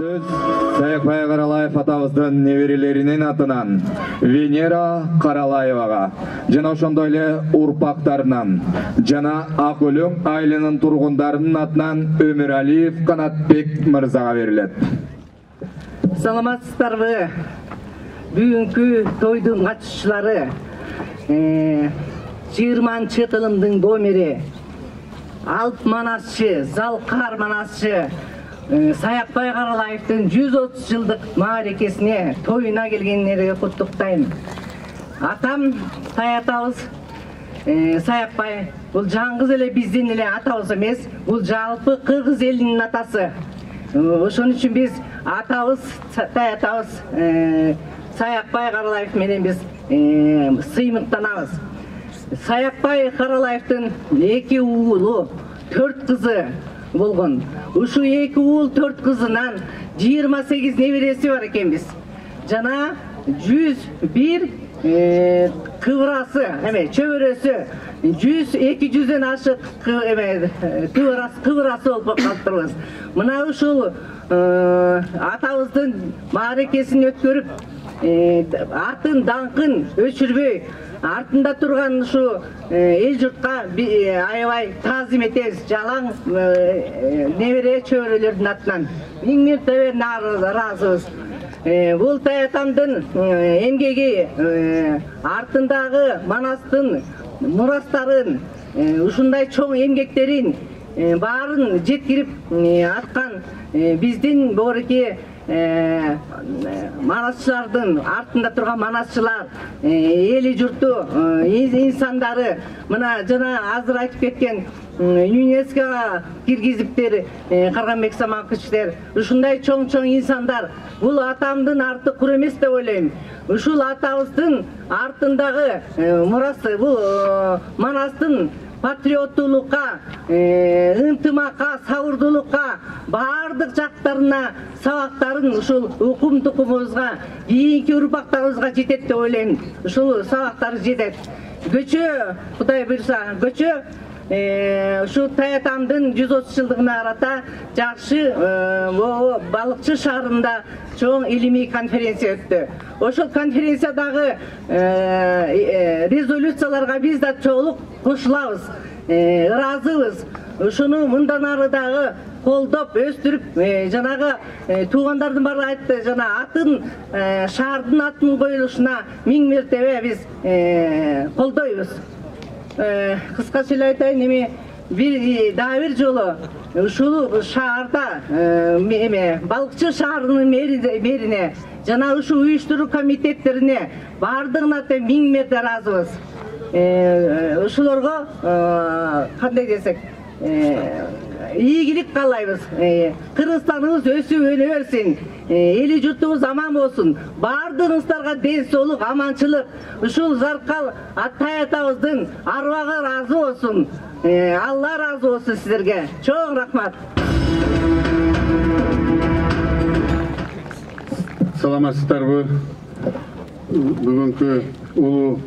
Söz Саякбай Каралаев атабыздын неберелеринин атынан Венера Каралаевага жана ошондой эле урпактарынан жана Ак Өлөң айылынын тургундарынын атынан Өмүралиев Канатбек мырзага берилет. Саламатсыздарбы? Бүгүнкү тойдун катышчылары 20-тылымдын домери Алп манасчы, Залкар манасчы Саякбай Каралаевдин 130 жылдык маарекесине тоюна келгендерге куттуктайм. Атам Таятабыз Саякбай бул жаңгыз эле биздин эле атабыз эмес, бул жалпы кыргыз элинин атасы. Ошон үчүн биз атабыз Таятабыз Саякбай Каралаев менен биз сыймыктанабыз. Саякбай Каралаевдин 2 уулу, 4 кызы болгон. Ушу 2 уул 4 кызынан 28 небереси бар экенбиз. Жана 101 кыбырасы, чөбөрөсү, 200ден ашык кыбырасы болуп калыптырбыз. Мына ушул атабыздын маарекесин өткөрүп, атын даңкын өчүрбөй, артында турган ушу эл журтка аябай таазим этебиз. Жалаң небере чөбөрөлөрдүн атынан миң мертебе ыраазыбыз. Бул Таятамдын эмгеги артындагы манастын мурастарын, ушундай чоң эмгектерин баарын жеткирип аткан биздин богореки манасчылардын артында турган манасчылар, эли журту инсандары, мына жана азыр айтып кеткен ЮНЕСКОга киргизиптер Карганбек Самакычтер, ушундай чоң инсандар. Бул атамдын арты кур эмес деп ойлойм. Ушул атабыздын артындагы мурасы, бул манастын патриоттуулукка, ынтымакка, сабырдуулукка, баардык жактарына сабактарын ушул укум-тукумубузга, кийинки урпактарыбызга жетет деп ойлойм. Ушул сабактары жетет. Көчө, Кудай буйруса, көчө ушу Таятамдын 130 жылдыгына карата жакшы балыкчы шаарында чоң илимий конференция өттү. Ошол конференциядагы резолюцияларга биз да чогулуп кошулабыз, ыраазыбыз. Ушуну мындан ары дагы колдоп, өстүрүп, жанагы туугандардын баары айтты, жана атын, шаардын атын коюлушуна миң мертебе биз колдойбуз. Кыскача эле айтайын, эми бир жолу ушул шаарда балыкчы шаарынын мэрине жана ушу уюштуруу комитеттерине баардыгына миң мерте ыраазыбыз. Ушулорго кандай десек, ийгилик каалайбыз. Кыргызстаныбыз өсүп өнө берсин, эли журтубуз аман болсун, баардыгыңыздарга ден соолук, аманчылык, ушул Заркал Таятабыздын арбагы ыраазы болсун. Алла ыраазы болсун сиздерге. Чоң рахмат. Саламатсыздарбы? Бүгүнкү улуу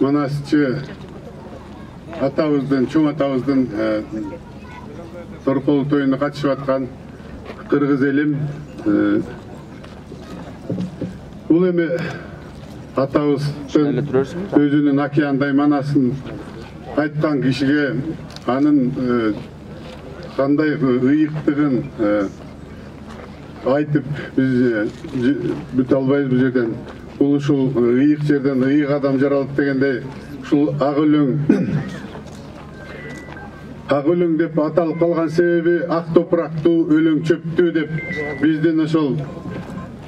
манасчы атабыздын, чоң атабыздын торкол тоюна катышып аткан кыргыз элим, бул эми атабыздын өзүнүн океандай манасын айткан кишиге анын кандай ыйыктыгын айтып биз бүтө албайбыз бул жерден. Бул ушул ыйык жерден ыйык адам жаралат дегендей, ушул Ак Өлөң деп аталып калган себеби ак топурактуу, өлөң чөптүү деп биздин ошол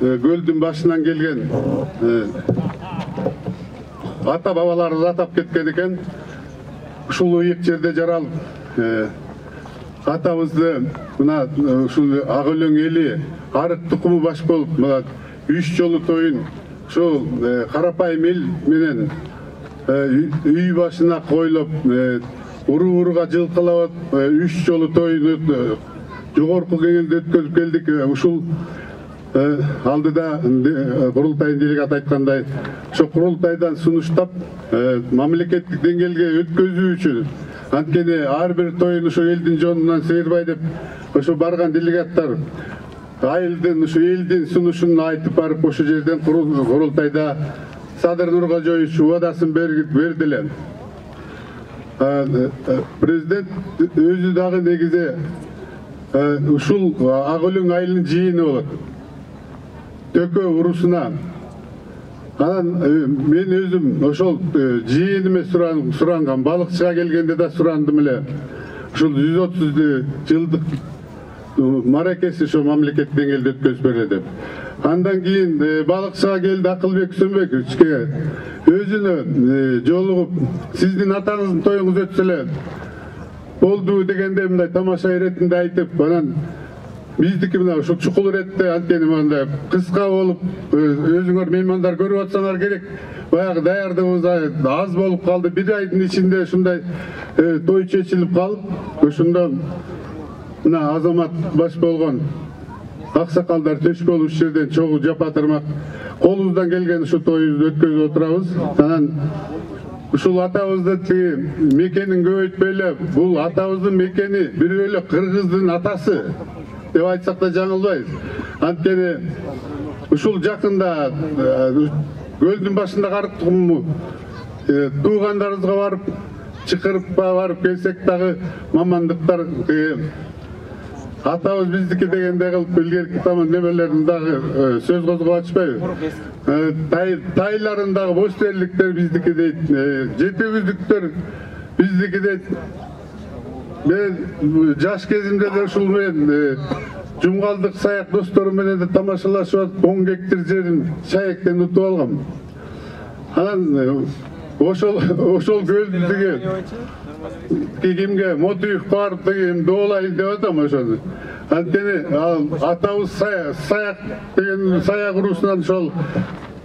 көлдүн башынан келген ата бабаларыбыз атап кеткен экен. Ушул ыйык жерде жаралып атабызды мына ушул Ак Өлөң эли арык тукуму баш болуп, мына 3 жолу тоюн ушул карапайым эл менен үй башына коюлуп, уру-уруга жылкылап, 3 жолу тоюну жогорку кеңелде өткөзүп келдик. Ушул алдыда курултайдын делегаты айткандай, ошо курултайдан сунуштап мамлекеттик деңгээлге өткөзүү үчүн, анткени ар бир тоюн ошо элдин жонунан сейирбай деп ошо барган делегаттар айылдын ушу элдин сунушун айтып барып ошол жерден курултайда Садыр Нуркожоевич убадасын берди эле. Президент өзү дагы негизи ушул Ак Өлөң айылынын жыйыны болот. Төкө урусуна. Анан мен өзүм ошол жыйыныме суранган, балыкчыга келгенде да сурандым эле. Ушул 130 жылдык маракеси ошо мамлекет деңгээлде өткөзүп берели деп. Андан кийин балыкчыга келди Акылбек Сөнбековичке өзүнө жолугуп сиздин атаңыздын тоюңуз өтсө эле болду дегенде мындай тамаша иретинде айтып, анан биздики мына ушул чукул иретте анткени мындай кыска болуп өзүңөр меймандар көрүп атсаңар керек. Баягы даярдыгыбыз аз болуп калды. Бир айдын ичинде ушундай той чечилип калып, ошондо мына Азамат баш болгон аксакалдар төшкөл ушул жерден чогуу жапатырмак колубуздан келген ушу тоюбузду өткөзүп отурабыз. Анан ушул атабыздын тиги мекенин көбөйтпөй эле, бул атабыздын мекени бир эле кыргыздын атасы деп айтсак да жаңылбайбыз. Анткени ушул жакында көлдүн башында карык тугуму туугандарыбызга барып чакырып барып келсек дагы мамандыктар атабыз биздики дегенде кылып илгерки таман немелерин дагы сөз козгоп атышпайбы? Тайларын дагы бош дерликтер биздики дейт, жетегиздиктер биздики дейт. Мен жаш кезимде де ушул менен Жумгалдык саяк досторум менен тамашалашып атып 10 гектар жерин чаектен утуп алгам. Анан ошол көлдү кимге Мотуев барып деген доолайын деп атам ошону. Анткени атабыз саяк деген саяк уруусунан ошол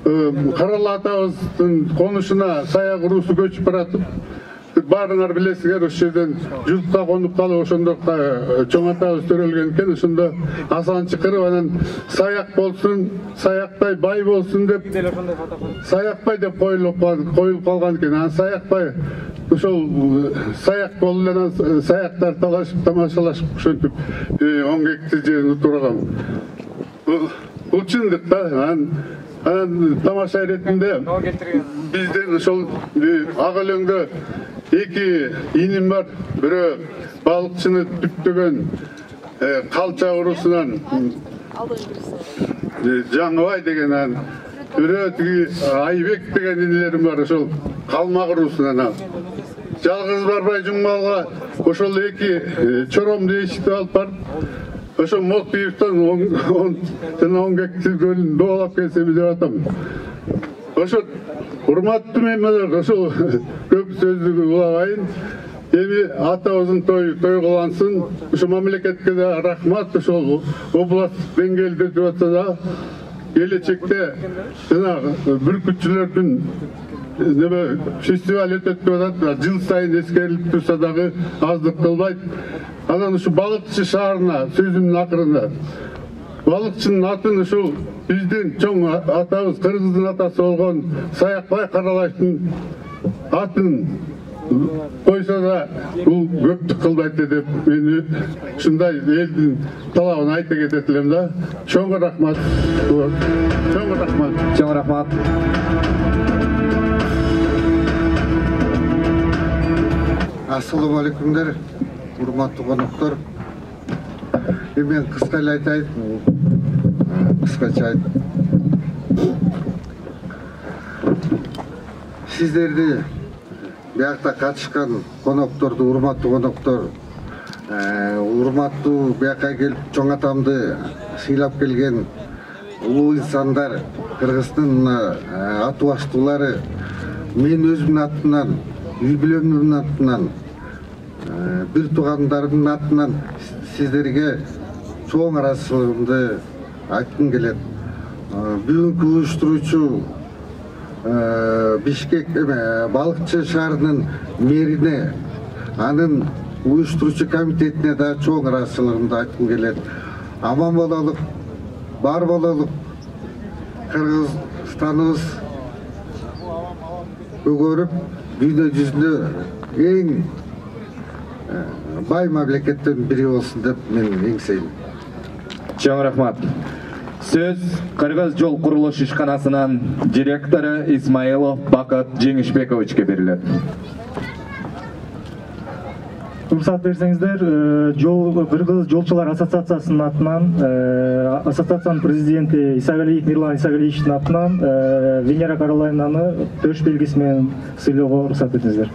Карал атабыздын конушуна саяк уруусу көчүп баратып, баарыңар билесиңер, ошол жерден журтка конуп калып, ошондо чоң атабыз төрөлгөн экен, ошондо Асан чакырып, анан саяк болсун, саяктай бай болсун деп, саякбай деп коюлуп калган экен. Анан саякбай ошол саяк болуп эле саяктар талашып, тамашалашып, ошентип 10 гектар жерин утурган. Бул чындык да. Анан тамаша иретинде биздин ошол Ак Өлөңдө 2 иним бар. Бирөө балыкчыны түптөгөн Калча урусунан Жаңыбай деген, бирөө тиги Айбек деген инилерим бар, ошол Калмак урусунан. Жалгыз барбай Жумгалга ошол 2 чоромду эшитип алып барып, ошо Мотуевден 10 гектар көлүн доолап келсем деп атам. Ошо урматтуу меймандар, ошол көп сөздү улабайын. Эми атабыздын той кылынсын. Ошо мамлекетке да рахмат, ошол область деңгээлде өтүп атса да, келечекте жанагы бүркүтчүлөрдүн фестиваль өтөт деп атат. Жыл сайын эскерилип турса дагы аздык кылбайт. Анан ушу балыкчы шаарына сөзүмдүн акырында балыкчынын атын ушул биздин чоң атабыз, кыргыздын атасы болгон Саякбай Каралаевдин атын койсо да бул көптүк кылбайт деп мен ушундай элдин талабын айта кетет элем да. Чоң рахмат. Чоң рахмат. Ассаламу алейкумдар, урматтуу коноктор. Мен кыска эле айтайын, кыскача айтып. Сиздерди биякта катышкан конокторду, урматтуу коноктор, урматтуу бияка келип чоң атамды сыйлап келген улуу инсандар, Кыргыздын аты баштуулары, мен өзүмдүн атымдан, үй бүлөмдүн атынан, бир туугандарымдын атынан сиздерге чоң ыраазычылыгымды айткым келет. Бүгүнкү уюштуруучу Бишкек балыкчы шаарынын мэрине, анын уюштуруучу комитетине да чоң ыраазычылыгымды айткым келет. Аман бололук, бар бололук. Кыргызстаныбызөгөрүп, дүйнө жүзүндө эң бай мамлекеттен бири болсун деп мен эңсейм. Чоң рахмат. Сөз Кыргыз жол курулуш ишканасынын директору Исмаилов Бакыт Жеңишбековичке берилет. Уруксат берсеңиздер, Кыргыз жолчулар ассоциациясынын атынан, ассоциациянын президенти Исагалиев Мирлан Исагалиевичтин атынан Венера Каролайнаны төш белгиси менен сыйлоого уруксат бериңиздер.